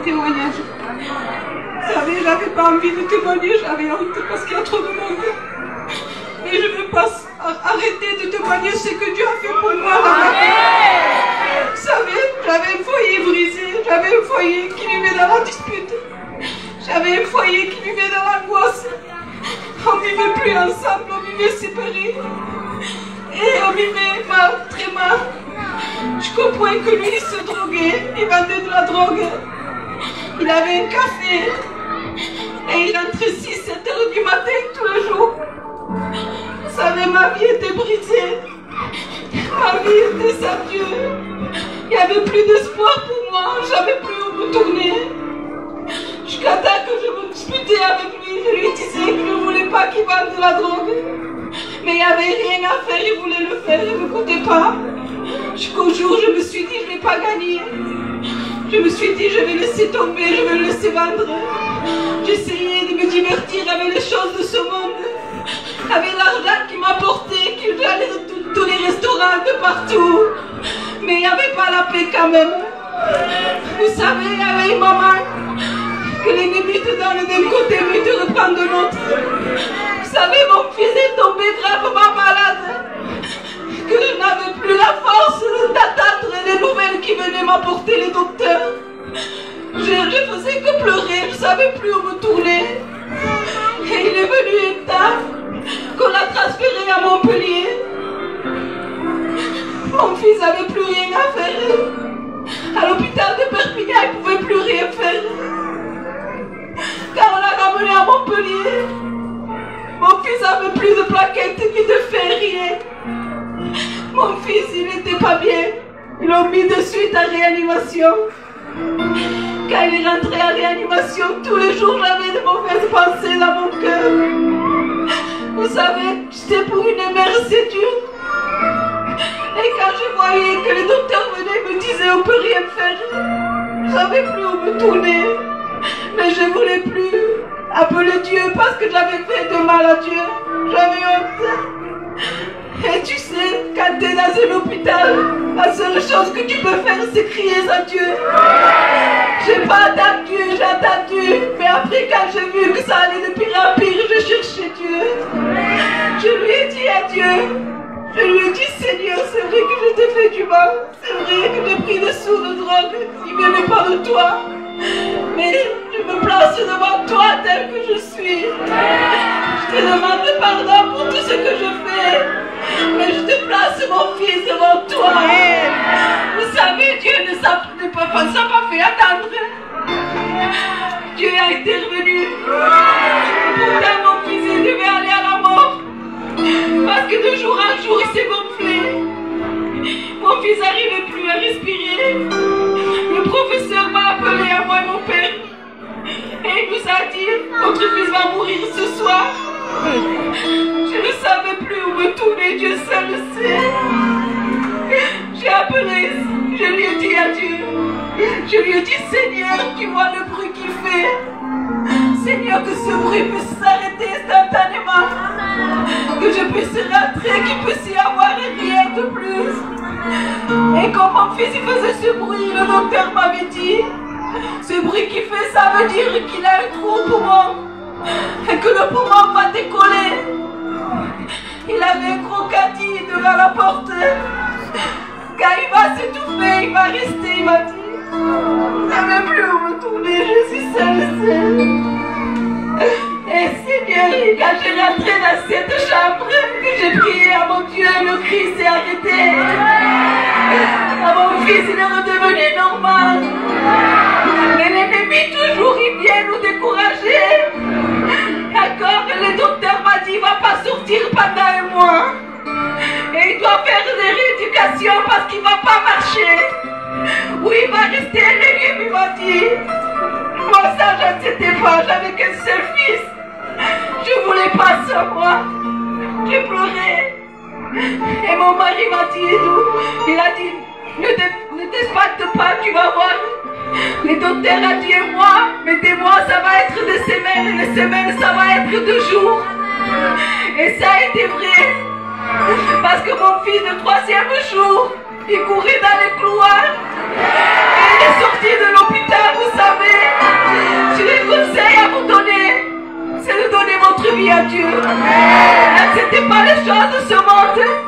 témoignage. Vous savez, j'avais pas envie de témoigner, j'avais honte parce qu'il y a trop de monde. Et je ne veux pas arrêter de témoigner ce que Dieu a fait pour moi dans ma vie. Vous savez, j'avais un foyer brisé, j'avais un foyer qui vivait dans la dispute. J'avais un foyer qui vivait dans l'angoisse. On vivait plus ensemble, on vivait séparés. Et on vivait mal, très mal. Jusqu'au point que lui, il se droguait, il vendait de la drogue. Il avait un café. Et il rentrait 6-7 heures du matin tous les jours. Vous savez, ma vie était brisée. Ma vie était sans Dieu. Il n'y avait plus d'espoir pour moi. Je n'avais plus où me tourner. Jusqu'à temps que je me disputais avec lui, je lui disais que je ne voulais pas qu'il vende de la drogue. Mais il n'y avait rien à faire, il voulait le faire, il ne m'écoutait pas. Jusqu'au jour où je me suis dit, je ne vais pas gagner. Je me suis dit, je vais laisser tomber, je vais le laisser vendre. J'essayais de me divertir avec les choses de ce monde, avec l'argent qui m'apportait, que j'allais dans tous les restaurants de partout. Mais il n'y avait pas la paix quand même. Vous savez, il y avait une maman que l'ennemi te donne d'un côté, mais te reprend de l'autre. Vous savez, mon fils est tombé gravement malade, que je n'avais plus la force d'attendre les nouvelles qui venaient m'apporter les docteurs. Je faisais que pleurer, je ne savais plus où me tourner. Et il est venu un temps qu'on a transféré à Montpellier. Mon fils n'avait plus rien à faire. À l'hôpital de Perpignan, il ne pouvait plus rien faire. Car on l'a ramené à Montpellier. Mon fils n'avait plus de plaquettes ni de fer, rien. Mon fils, il n'était pas bien. Ils l'ont mis de suite en réanimation. Quand il est rentré en réanimation, tous les jours, j'avais de mauvaises pensées dans mon cœur. Vous savez, j'étais pour une mère, c'est dur. Et quand je voyais que les docteurs venaient et me disaient on peut rien faire, je ne savais plus où me tourner. Mais je ne voulais plus appeler Dieu parce que j'avais fait de mal à Dieu. J'avais honte. Et tu sais, quand tu es dans un hôpital, la seule chose que tu peux faire, c'est crier à Dieu. J'ai pas attendu, j'ai attendu. Mais après, quand j'ai vu que ça allait de pire en pire, je cherchais Dieu. Je lui ai dit à Dieu. Je lui ai dit, Seigneur, c'est vrai que je t'ai fait du mal. C'est vrai que j'ai pris des sous de drogue. Il ne venait pas de toi. Mais je me place devant toi tel que je suis. Je te demande pardon pour tout ce que je fais. Mais je te place mon fils devant toi. Vous savez, Dieu ne s'est pas fait attendre. Dieu a intervenu. Pourtant, mon fils il devait aller à la mort. Parce que de jour en jour, il s'est gonflé. Mon fils n'arrivait plus à respirer. Le professeur m'a appelé à moi et mon père. Et il nous a dit, votre fils va mourir ce soir. Je ne savais plus où me tourner, Dieu seul le sait. J'ai appelé, je lui ai dit adieu. Je lui ai dit, Seigneur, tu vois le bruit qu'il fait. Seigneur, que ce bruit puisse s'arrêter instantanément. Que je puisse rentrer, qu'il puisse y avoir rien de plus. Et quand mon fils il faisait ce bruit, le docteur m'avait dit, ce bruit qu'il fait, ça veut dire qu'il a un trou au poumon. Et que le poumon va décoller. Il avait un gros caddie devant la porte. Quand il va s'étouffer, il va rester, il m'a dit. Je n'avais plus où me tourner, je suis seule. Et Seigneur, quand j'ai rentré dans cette chambre, que j'ai prié à mon Dieu, le cri s'est arrêté. À mon fils, il est redevenu normal. Mais l'ennemi, toujours, il vient nous décourager. D'accord, le docteur m'a dit, il ne va pas sortir pendant un mois. Et il doit faire des rééducations parce qu'il ne va pas marcher. Oui, il va rester un légume, il m'a dit. Moi, ça, je ne sais pas, j'avais qu'un seul fils. Je ne voulais pas ça, moi. J'ai pleuré. Et mon mari m'a dit, il a dit, ne t'espante pas, tu vas voir. Le docteur a dit un mois, mais des mois, ça va être des semaines, et les semaines, ça va être 2 jours. Et ça a été vrai. Parce que mon fils, le 3e jour, il courait dans les couloirs. Et il est sorti de l'hôpital, vous savez. votre vie à Dieu. N'acceptez pas les choses de ce monde.